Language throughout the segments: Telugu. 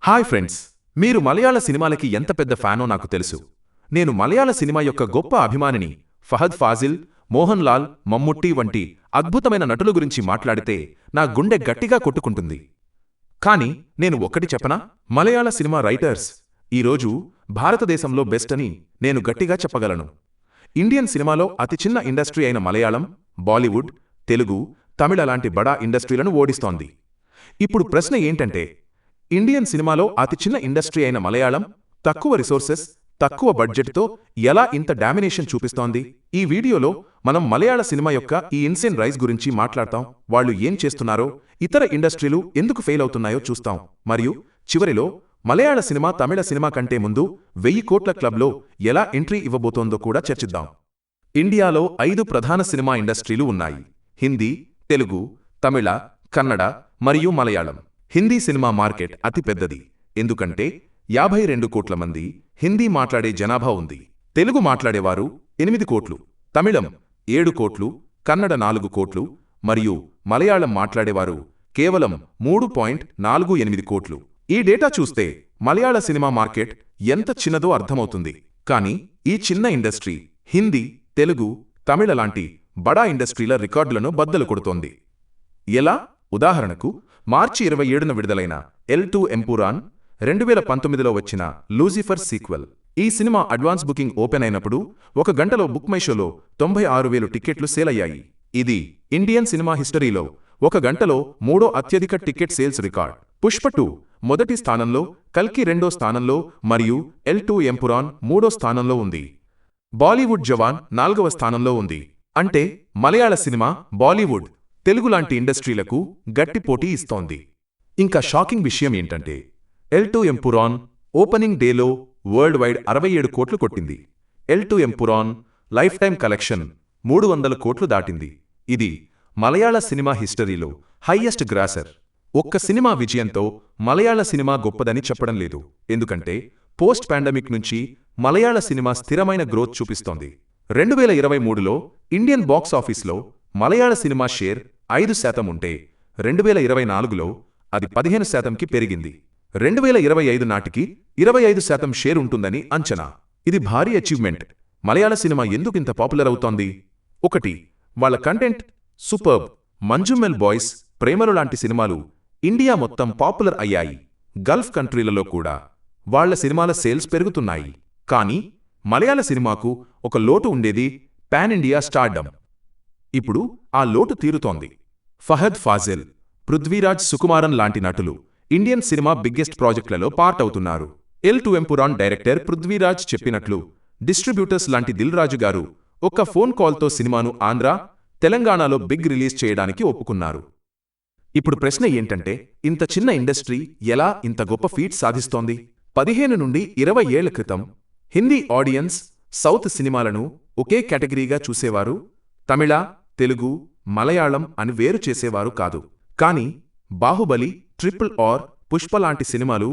హాయ్ ఫ్రెండ్స్, మీరు మలయాళ సినిమాలకి ఎంత పెద్ద ఫ్యానో నాకు తెలుసు. నేను మలయాళ సినిమా యొక్క గొప్ప అభిమానిని. ఫహద్ ఫాజిల్, మోహన్ లాల్, మమ్ముట్టి వంటి అద్భుతమైన నటుల గురించి మాట్లాడితే నా గుండె గట్టిగా కొట్టుకుంటుంది. కానీ నేను ఒక్కటి చెప్పనా? మలయాళ సినిమా రైటర్స్ ఈరోజు భారతదేశంలో బెస్ట్ అని నేను గట్టిగా చెప్పగలను. ఇండియన్ సినిమాలో అతి చిన్న ఇండస్ట్రీ అయిన మలయాళం, బాలీవుడ్, తెలుగు, తమిళ లాంటి బడా ఇండస్ట్రీలను ఓడిస్తోంది. ఇప్పుడు ప్రశ్న ఏంటంటే, ఇండియన్ సినిమాలో అతి చిన్న ఇండస్ట్రీ అయిన మలయాళం తక్కువ రిసోర్సెస్, తక్కువ బడ్జెట్తో ఎలా ఇంత డామినేషన్ చూపిస్తోంది? ఈ వీడియోలో మనం మలయాళ సినిమా యొక్క ఈ ఇన్సేన్ రైజ్ గురించి మాట్లాడతాం. వాళ్ళు ఏం చేస్తున్నారో, ఇతర ఇండస్ట్రీలు ఎందుకు ఫెయిల్ అవుతున్నాయో చూస్తాం. మరియు చివరిలో మలయాళ సినిమా తమిళ సినిమా కంటే ముందు 1000 కోట్ల క్లబ్లో ఎలా ఎంట్రీ ఇవ్వబోతోందో కూడా చర్చిద్దాం. ఇండియాలో 5 ప్రధాన సినిమా ఇండస్ట్రీలు ఉన్నాయి: హిందీ, తెలుగు, తమిళ, కన్నడ మరియు మలయాళం. హిందీ సినిమా మార్కెట్ అతి పెద్దది, ఎందుకంటే 52 కోట్ల మంది హిందీ మాట్లాడే జనాభా ఉంది. తెలుగు మాట్లాడేవారు 8 కోట్లు, తమిళం 7 కోట్లు, కన్నడ 4 కోట్లు మరియు మలయాళం మాట్లాడేవారు కేవలం 3.48 కోట్లు. ఈ డేటా చూస్తే మలయాళ సినిమా మార్కెట్ ఎంత చిన్నదో అర్థమవుతుంది. కానీ ఈ చిన్న ఇండస్ట్రీ హిందీ, తెలుగు, తమిళ లాంటి బడా ఇండస్ట్రీల రికార్డులను బద్దలు కొడుతోంది. ఎలా? ఉదాహరణకు, మార్చి 27న విడుదలైన L2 ఎంపురాన్, 2019లో వచ్చిన లూసిఫర్ సీక్వెల్. ఈ సినిమా అడ్వాన్స్ బుకింగ్ ఓపెన్ అయినప్పుడు 1 గంటలో బుక్ మై షోలో 96,000 టికెట్లు సేల్ అయ్యాయి. ఇది ఇండియన్ సినిమా హిస్టరీలో 1 గంటలో 3వ అత్యధిక టికెట్ సేల్స్ రికార్డ్. పుష్ప 2 మొదటి స్థానంలో, కల్కి 2వ స్థానంలో మరియు L2 ఎంపురాన్ 3వ స్థానంలో ఉంది. బాలీవుడ్ జవాన్ 4వ స్థానంలో ఉంది. అంటే మలయాళ సినిమా బాలీవుడ్, తెలుగు లాంటి ఇండస్ట్రీలకు గట్టి పోటీ ఇస్తోంది. ఇంకా షాకింగ్ విషయం ఏంటంటే, L2 ఎంపురాన్ ఓపెనింగ్ డేలో వరల్డ్ వైడ్ 67 కోట్లు కొట్టింది. L2 Empuraan life time collection 300 కోట్లు దాటింది. ఇది మలయాళ సినిమా హిస్టరీలో హైయెస్ట్ గ్రాసర్. ఒక్క సినిమా విజయంతో మలయాళ సినిమా గొప్పదని చెప్పడం లేదు, ఎందుకంటే పోస్ట్ పాండమిక్ నుంచి మలయాళ సినిమా స్థిరమైన గ్రోత్ చూపిస్తోంది. 2023లో ఇండియన్ బాక్స్ ఆఫీస్లో మలయాళ సినిమా షేర్ 5% ఉంటే 2024లో అది 15%కి పెరిగింది. 2025 నాటికి 25% షేర్ ఉంటుందని అంచనా. ఇది భారీ అచీవ్మెంట్. మలయాళ సినిమా ఎందుకింత పాపులర్ అవుతోంది? 1. వాళ్ళ కంటెంట్ సూపర్బ్. మంజుమెల్ బాయ్స్, ప్రేమలు లాంటి సినిమాలు ఇండియా మొత్తం పాపులర్ అయ్యాయి. గల్ఫ్ కంట్రీలలో కూడా వాళ్ల సినిమాల సేల్స్ పెరుగుతున్నాయి. కానీ మలయాళ సినిమాకు ఒక లోటు ఉండేది: పాన్ ఇండియా స్టార్డమ్. ఇప్పుడు ఆ లోటు తీరుతోంది. ఫహద్ ఫాజిల్, పృథ్వీరాజ్ సుకుమారన్ లాంటి నటులు ఇండియన్ సినిమా బిగ్గెస్ట్ ప్రాజెక్టులలో పార్ట్ అవుతున్నారు. L2 ఎంపురాన్ డైరెక్టర్ పృథ్వీరాజ్ చెప్పినట్లు, డిస్ట్రిబ్యూటర్స్ లాంటి దిల్ రాజు గారు ఒక్క ఫోన్ కాల్తో సినిమాను ఆంధ్ర, తెలంగాణలో బిగ్ రిలీజ్ చేయడానికి ఒప్పుకున్నారు. ఇప్పుడు ప్రశ్న ఏంటంటే, ఇంత చిన్న ఇండస్ట్రీ ఎలా ఇంత గొప్ప ఫీట్ సాధిస్తోంది? 15 నుండి 20 ఏళ్ల క్రితం హిందీ ఆడియన్స్ సౌత్ సినిమాలను ఒకే కేటగిరీగా చూసేవారు. తమిళ, తెలుగు, మలయాళం అని వేరు చేసేవారు కాదు. కానీ బాహుబలి, RRR, పుష్ప లాంటి సినిమాలు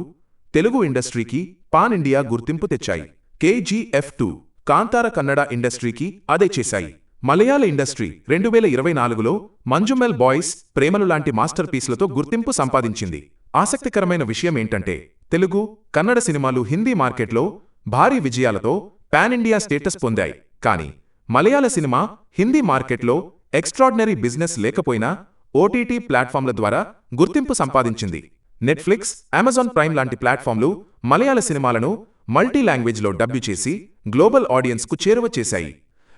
తెలుగు ఇండస్ట్రీకి పాన్ ఇండియా గుర్తింపు తెచ్చాయి. KGF 2, కాంతార కన్నడ ఇండస్ట్రీకి అదే చేశాయి. మలయాళ ఇండస్ట్రీ 2024లో మంజుమెల్ బాయ్స్, ప్రేమలు లాంటి మాస్టర్ పీస్లతో గుర్తింపు సంపాదించింది. ఆసక్తికరమైన విషయం ఏంటంటే, తెలుగు, కన్నడ సినిమాలు హిందీ మార్కెట్లో భారీ విజయాలతో పాన్ ఇండియా స్టేటస్ పొందాయి. కానీ మలయాళ సినిమా హిందీ మార్కెట్లో ఎక్స్ట్రార్డినరీ బిజినెస్ లేకపోయినా OTT ప్లాట్ఫామ్ల ద్వారా గుర్తింపు సంపాదించింది. నెట్ఫ్లిక్స్, అమెజాన్ ప్రైమ్ లాంటి ప్లాట్ఫామ్లు మలయాళ సినిమాలను మల్టీ లాంగ్వేజ్లో డబ్బు చేసి గ్లోబల్ ఆడియన్స్కు చేరువ చేశాయి.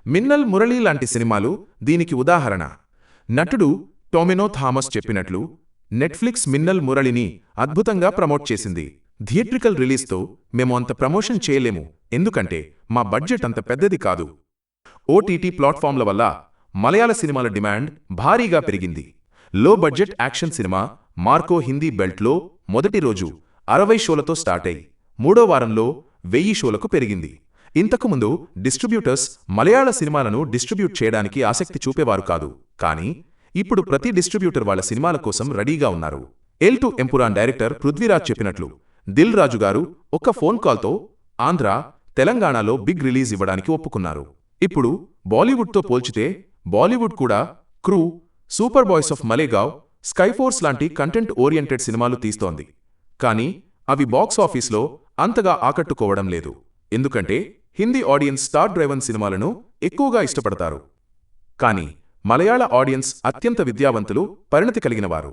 మిన్నల్ మురళీ లాంటి సినిమాలు దీనికి ఉదాహరణ. నటుడు టొమినో థామస్ చెప్పినట్లు, నెట్ఫ్లిక్స్ మిన్నల్ మురళిని అద్భుతంగా ప్రమోట్ చేసింది. థియేట్రికల్ రిలీజ్తో మేము అంత ప్రమోషన్ చేయలేము, ఎందుకంటే మా బడ్జెట్ అంత పెద్దది కాదు. OTT ప్లాట్ఫామ్ల వల్ల మలయాళ సినిమాల డిమాండ్ భారీగా పెరిగింది. లో బడ్జెట్ యాక్షన్ సినిమా మార్కో హిందీ బెల్ట్లో మొదటి రోజు 60 షోలతో స్టార్ట్ అయి 3వ వారంలో 1000 షోలకు పెరిగింది. ఇంతకుముందు డిస్ట్రిబ్యూటర్స్ మలయాళ సినిమాలను డిస్ట్రిబ్యూట్ చేయడానికి ఆసక్తి చూపేవారు కాదు. కానీ ఇప్పుడు ప్రతి డిస్ట్రిబ్యూటర్ వాళ్ళ సినిమాల కోసం రెడీగా ఉన్నారు. L2 ఎంపురాన్ డైరెక్టర్ పృథ్వీరాజ్ చెప్పినట్లు, దిల్ రాజు గారు ఒక్క ఫోన్ కాల్తో ఆంధ్ర, తెలంగాణలో బిగ్ రిలీజ్ ఇవ్వడానికి ఒప్పుకున్నారు. ఇప్పుడు బాలీవుడ్తో పోల్చితే బాలీవుడ్ కూడా క్రూ, సూపర్ బాయ్స్ ఆఫ్ మలేగావ్, స్కైఫోర్స్ లాంటి కంటెంట్ ఓరియంటెడ్ సినిమాలు తీస్తోంది. కానీ అవి బాక్స్ ఆఫీస్లో అంతగా ఆకట్టుకోవడం లేదు, ఎందుకంటే హిందీ ఆడియన్స్ స్టార్ డ్రైవన్ సినిమాలను ఎక్కువగా ఇష్టపడతారు. కానీ మలయాళ ఆడియన్స్ అత్యంత విద్యావంతులు, పరిణతి కలిగినవారు.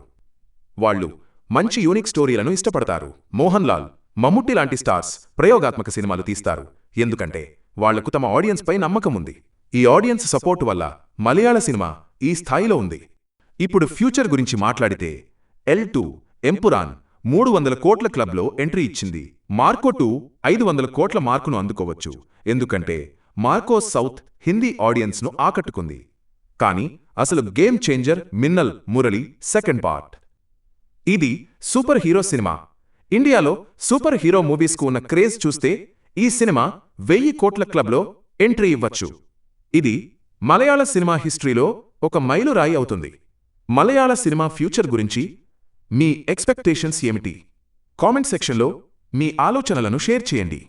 వాళ్ళు మంచి యూనిక్ స్టోరీలను ఇష్టపడతారు. మోహన్ లాల్, మమ్ముట్టి లాంటి స్టార్స్ ప్రయోగాత్మక సినిమాలు తీస్తారు, ఎందుకంటే వాళ్లకు తమ ఆడియన్స్పై నమ్మకం ఉంది. ఈ ఆడియన్స్ సపోర్టు వల్ల మలయాళ సినిమా ఈ స్థాయిలో ఉంది. ఇప్పుడు ఫ్యూచర్ గురించి మాట్లాడితే L2 ఎంపురాన్ 300 కోట్ల క్లబ్లో ఎంట్రీ ఇచ్చింది. మార్కో 2 500 కోట్ల మార్కును అందుకోవచ్చు, ఎందుకంటే మార్కో సౌత్ హిందీ ఆడియన్స్ను ఆకట్టుకుంది. కానీ అసలు game changer Minnal Murali second part. ఇది సూపర్ హీరో సినిమా. ఇండియాలో సూపర్ హీరో మూవీస్కు ఉన్న క్రేజ్ చూస్తే ఈ సినిమా 1000 కోట్ల క్లబ్లో ఎంట్రీ ఇవ్వచ్చు. ఇది మలయాళ సినిమా హిస్టరీలో ఒక మైలురాయి అవుతుంది. మలయాళ సినిమా ఫ్యూచర్ గురించి మీ ఎక్స్పెక్టేషన్స్ ఏమిటి? కామెంట్ సెక్షన్లో మీ ఆలోచనలను షేర్ చేయండి.